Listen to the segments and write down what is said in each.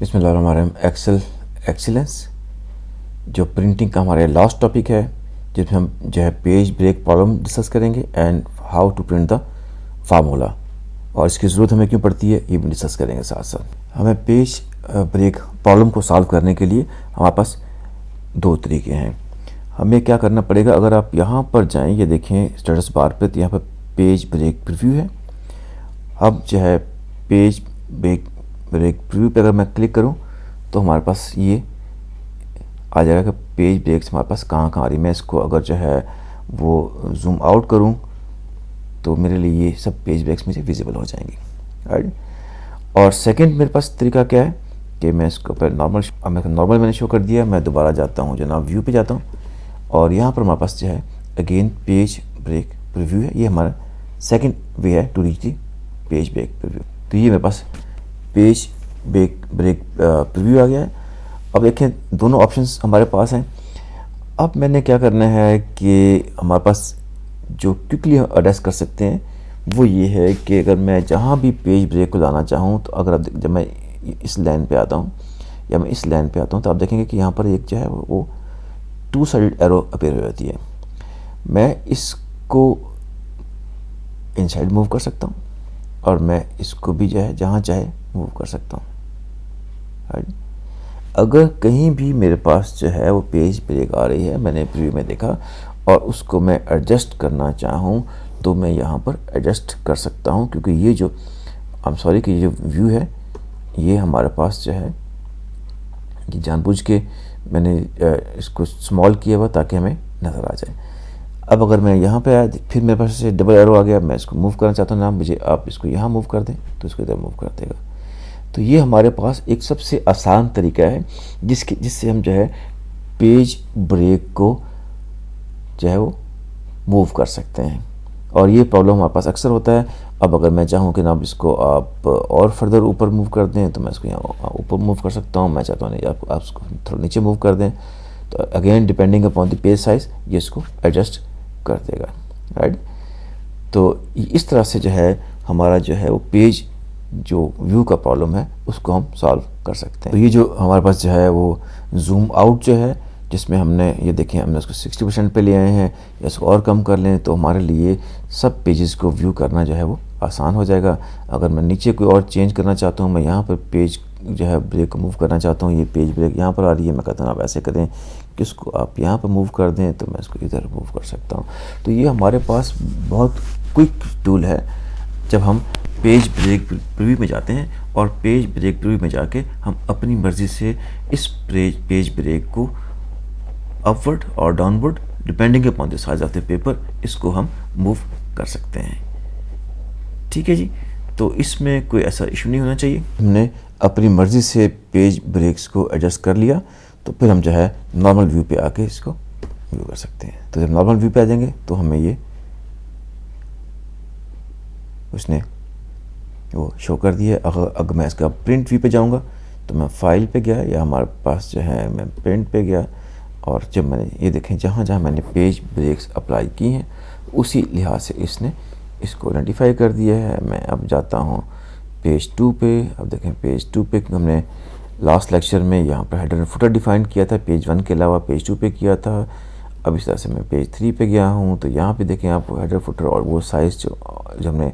बिस्मिल्लाहिर्रहमानिर्रहीम। Excel excellence जो printing का हमारा लास्ट टॉपिक है, जिसमें हम जो है पेज ब्रेक प्रॉब्लम डिस्कस करेंगे and how to print the formula, और इसकी ज़रूरत हमें क्यों पड़ती है ये भी डिस्कस करेंगे। साथ साथ हमें पेज ब्रेक प्रॉब्लम को सॉल्व करने के लिए हमारे पास दो तरीके हैं। हमें क्या करना पड़ेगा, अगर आप यहाँ पर जाएं, ये देखें स्टेटस बार पे, तो यहाँ पर पेज ब्रेक प्रीव्यू है। अब जो है पेज ब्रेक प्रीव्यू पे अगर मैं क्लिक करूँ तो हमारे पास ये आ जाएगा कि पेज ब्रेक्स हमारे पास कहाँ कहाँ आ रही है। मैं इसको अगर जो है वो जूम आउट करूँ तो मेरे लिए ये सब पेज ब्रेक्स मुझे विजिबल हो जाएंगी, राइट। और सेकंड मेरे पास तरीका क्या है कि मैं इसको पर नॉर्मल मैंने शो कर दिया। मैं दोबारा जाता हूँ जनाब व्यू पे जाता हूँ, और यहाँ पर हमारे पास जो है अगेन पेज ब्रेक प्रीव्यू है। ये हमारा सेकंड वे है to reach the page break preview. तो ये मेरे पास पेज ब्रेक प्रीव्यू आ गया है। अब देखें दोनों ऑप्शंस हमारे पास हैं। अब मैंने क्या करना है कि हमारे पास जो क्विकली एडजस्ट कर सकते हैं वो ये है कि अगर मैं जहाँ भी पेज ब्रेक को लाना चाहूँ, तो अगर अब जब मैं इस लाइन पे आता हूँ या मैं इस लाइन पे आता हूँ, तो आप देखेंगे कि यहाँ पर एक जो है वो टू साइड एरो अपीयर हो जाती है। मैं इसको इनसाइड मूव कर सकता हूँ और मैं इसको भी जो है जहाँ चाहे मूव कर सकता हूँ, राइट। अगर कहीं भी मेरे पास जो है वो पेज ब्रेक आ रही है, मैंने प्रीव्यू में देखा, और उसको मैं एडजस्ट करना चाहूँ तो मैं यहाँ पर एडजस्ट कर सकता हूँ, क्योंकि ये जो कि ये जो व्यू है ये हमारे पास जो है ये जानबूझ के मैंने इसको स्मॉल किया हुआ ताकि हमें नज़र आ जाए। अब अगर मैं यहाँ पे आया, फिर मेरे पास से डबल एरो आ गया, मैं इसको मूव करना चाहता हूँ ना, मुझे आप इसको यहाँ मूव कर दें तो इसको इधर मूव कर देगा। तो ये हमारे पास एक सबसे आसान तरीका है जिससे हम जो है पेज ब्रेक को जो है वो मूव कर सकते हैं, और ये प्रॉब्लम हमारे पास अक्सर होता है। अब अगर मैं चाहूँ कि ना अब इसको आप और फर्दर ऊपर मूव कर दें तो मैं इसको यहाँ ऊपर मूव कर सकता हूँ। मैं चाहता हूँ नहीं आप इसको थोड़ा नीचे मूव कर दें, तो again depending upon the page size ये इसको एडजस्ट कर देगा, राइट। तो इस तरह से जो है हमारा जो है वो पेज जो व्यू का प्रॉब्लम है उसको हम सॉल्व कर सकते हैं। तो ये जो हमारे पास जो है वो जूम आउट जो है, जिसमें हमने ये देखें हमने उसको 60% पे ले आए हैं, या इसको और कम कर लें तो हमारे लिए सब पेजेस को व्यू करना जो है वो आसान हो जाएगा। अगर मैं नीचे कोई और चेंज करना चाहता हूँ, मैं यहाँ पर पेज जो है ब्रेक को मूव करना चाहता हूँ, ये पेज ब्रेक यहाँ पर आ रही है, मैं कहता हूँ आप ऐसे करें कि इसको आप यहाँ पर मूव कर दें, तो मैं इसको इधर मूव कर सकता हूँ। तो ये हमारे पास बहुत क्विक टूल है जब हम पेज ब्रेक प्रीव्यू में जाते हैं, और पेज ब्रेक प्रीव्यू में जाके हम अपनी मर्ज़ी से इस पेज ब्रेक को अपवर्ड और downward depending upon the size of the paper इसको हम मूव कर सकते हैं। ठीक है जी, तो इसमें कोई ऐसा इशू नहीं होना चाहिए। हमने अपनी मर्ज़ी से पेज ब्रेक्स को एडजस्ट कर लिया, तो फिर हम जो है नॉर्मल व्यू पे आके इसको व्यू कर सकते हैं। तो जब नॉर्मल व्यू पे आ जाएंगे तो हमें ये उसने वो शो कर दिया। अगर मैं इसका प्रिंट व्यू पे जाऊंगा तो मैं फाइल पे गया, या हमारे पास जो है मैं प्रिंट पे गया, और जब मैंने ये देखें जहाँ जहाँ मैंने पेज ब्रेक्स अप्लाई की हैं उसी लिहाज से इसने इसको आइडेंटिफाई कर दिया है। मैं अब जाता हूँ पेज 2 पे। अब देखें पेज 2 पे हमने लास्ट लेक्चर में यहाँ पर हेडर एंड फुटर डिफाइन किया था, पेज 1 के अलावा पेज 2 पे किया था। अब इस तरह से मैं पेज 3 पे गया हूँ, तो यहाँ पे देखें आप हेडर फुटर और वो साइज़ जो हमने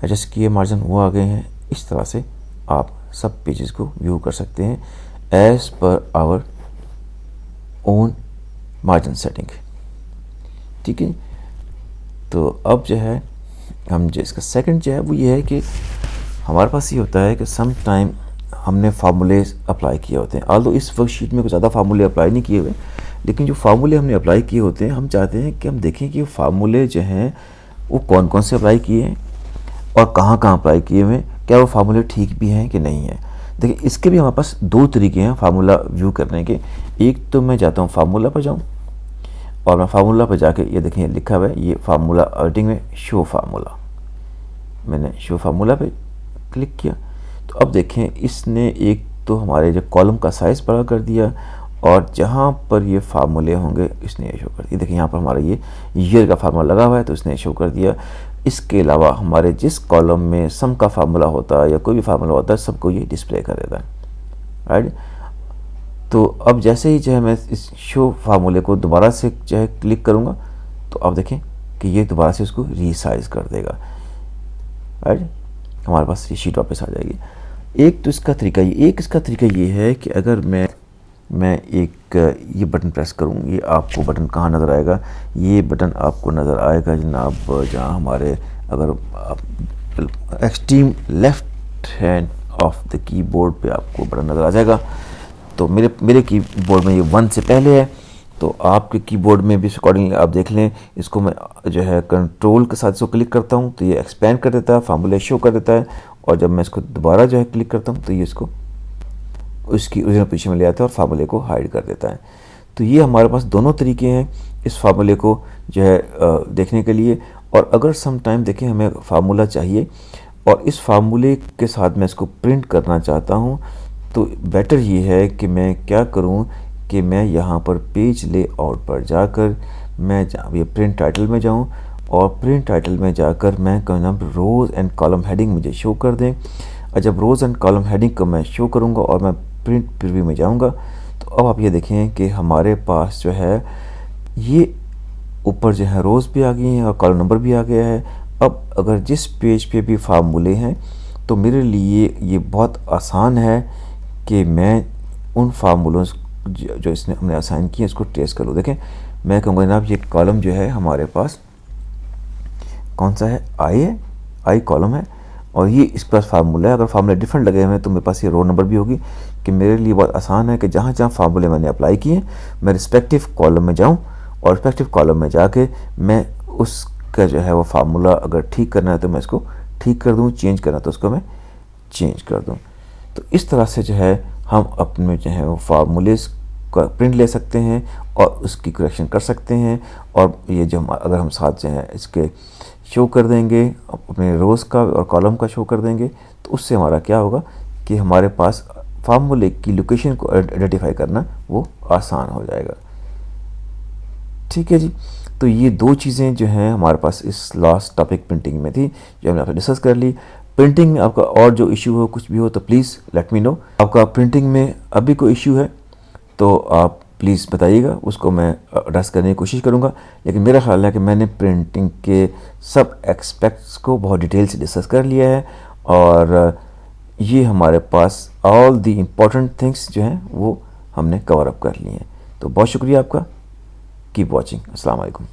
एडजस्ट किए मार्जिन वो आ गए हैं। इस तरह से आप सब पेजेस को व्यू कर सकते हैं as per hour own margin setting, ठीक है। तो अब जो है हम जो इसका सेकंड जो है वो ये है कि हमारे पास ये होता है कि सम टाइम हमने फार्मूले अप्लाई किए होते हैं। आल्दो इस वर्कशीट में कुछ ज़्यादा फार्मूले अप्लाई नहीं किए हुए, लेकिन जो फार्मूले हमने अप्लाई किए होते हैं हम चाहते हैं कि हम देखें कि फार्मूले जो हैं वो कौन कौन से अप्लाई किए हैं और कहाँ कहाँ अप्लाई किए हुए हैं, क्या वो फार्मूले ठीक भी हैं कि नहीं है। देखिए इसके भी हमारे पास दो तरीके हैं फार्मूला व्यू करने के। एक तो मैं जाता हूँ फार्मूला पर जाऊँ, और मैं फार्मूला पर जाके ये देखें लिखा हुआ है ये फार्मूला एडिटिंग में शो फार्मूला, मैंने शो फार्मूला पे क्लिक किया। तो अब देखें इसने एक तो हमारे जो कॉलम का साइज़ बड़ा कर दिया, और जहाँ पर ये फार्मूले होंगे इसने ये शो कर दिया। देखिए यहाँ पर हमारा ये ईयर का फार्मूला लगा हुआ है तो इसने शो कर दिया। इसके अलावा हमारे जिस कॉलम में सम का फार्मूला होता है या कोई भी फार्मूला होता है सबको ये डिस्प्ले कर देता है, राइट। तो अब जैसे ही जो है मैं इस शो फार्मूले को दोबारा से जो है क्लिक करूँगा तो आप देखें कि ये दोबारा से उसको रीसाइज कर देगा, राइट। हमारे पास ये शीट वापस आ जाएगी। एक इसका तरीका ये है कि अगर मैं एक ये बटन प्रेस करूँ, ये आपको बटन कहाँ नज़र आएगा, ये बटन आपको नज़र आएगा जनाब जहाँ हमारे अगर आप extreme left hand of the keyboard पे आपको बटन नज़र आ जाएगा। तो मेरे कीबोर्ड में ये 1 से पहले है, तो आपके कीबोर्ड में भी अकॉर्डिंगली आप देख लें। इसको मैं जो है कंट्रोल के साथ इसको क्लिक करता हूँ तो ये एक्सपेंड कर देता है, फार्मूला शो कर देता है, और जब मैं इसको दोबारा जो है क्लिक करता हूँ तो ये इसको उसकी ओरिजिनल पोजीशन में ले आता है और फार्मूले को हाइड कर देता है। तो ये हमारे पास दोनों तरीके हैं इस फार्मूले को जो है देखने के लिए। और अगर सम टाइम देखें हमें फार्मूला चाहिए और इस फार्मूले के साथ मैं इसको प्रिंट करना चाहता हूँ, तो बेटर ये है कि मैं क्या करूँ कि मैं यहाँ पर पेज लेआउट पर जाकर मैं ये प्रिंट टाइटल में जाऊँ, और प्रिंट टाइटल में जाकर मैं कहना रोज़ एंड कॉलम हेडिंग मुझे शो कर दें। और जब रोज़ एंड कॉलम हेडिंग को मैं शो करूँगा और मैं प्रिंट प्रीव्यू में जाऊँगा, तो अब आप ये देखें कि हमारे पास जो है ये ऊपर जो है रोज़ भी आ गई हैं और कॉलम नंबर भी आ गया है। अब अगर जिस पेज पे भी फार्मूले हैं तो मेरे लिए ये बहुत आसान है कि मैं उन फार्मूलों जो इसने हमने असाइन किए इसको ट्रेस कर लूँ। देखें मैं कहूँगा जनाब ये कॉलम जो है हमारे पास कौन सा है, आई है, आई कॉलम है, और ये इसके पास फार्मूला है। अगर फार्मूले डिफरेंट लगे हुए हैं तो मेरे पास ये रो नंबर भी होगी, कि मेरे लिए बहुत आसान है कि जहाँ जहाँ फार्मूले मैंने अप्लाई किए मैं रिस्पेक्टिव कॉलम में जाऊँ और रिस्पेक्टिव कॉलम में जाके मैं उसका जो है वो फार्मूला अगर ठीक करना है तो मैं इसको ठीक कर दूँ, चेंज करना है तो उसको मैं चेंज कर दूँ। तो इस तरह से जो है हम अपने जो है वो फार्मूलेस का प्रिंट ले सकते हैं और उसकी करेक्शन कर सकते हैं। और ये जो अगर हम साथ जो है इसके शो कर देंगे अपने रोज़ का और कॉलम का शो कर देंगे, तो उससे हमारा क्या होगा कि हमारे पास फार्मूले की लोकेशन को आइडेंटिफाई करना वो आसान हो जाएगा। ठीक है जी। तो ये दो चीज़ें जो हैं हमारे पास इस लास्ट टॉपिक प्रिंटिंग में थी जो हमने आपसे डिस्कस कर ली। प्रिंटिंग में आपका और जो इशू हो कुछ भी हो तो प्लीज़ लेट मी नो। आपका प्रिंटिंग में अभी कोई इशू है तो आप प्लीज़ बताइएगा, उसको मैं एड्रेस करने की कोशिश करूँगा। लेकिन मेरा ख्याल है कि मैंने प्रिंटिंग के सब एस्पेक्ट्स को बहुत डिटेल से डिस्कस कर लिया है और ये हमारे पास ऑल द इम्पॉर्टेंट थिंग्स जो हैं वो हमने कवर अप कर लिए हैं। तो बहुत शुक्रिया आपका। Keep watching. अस्सलाम वालेकुम।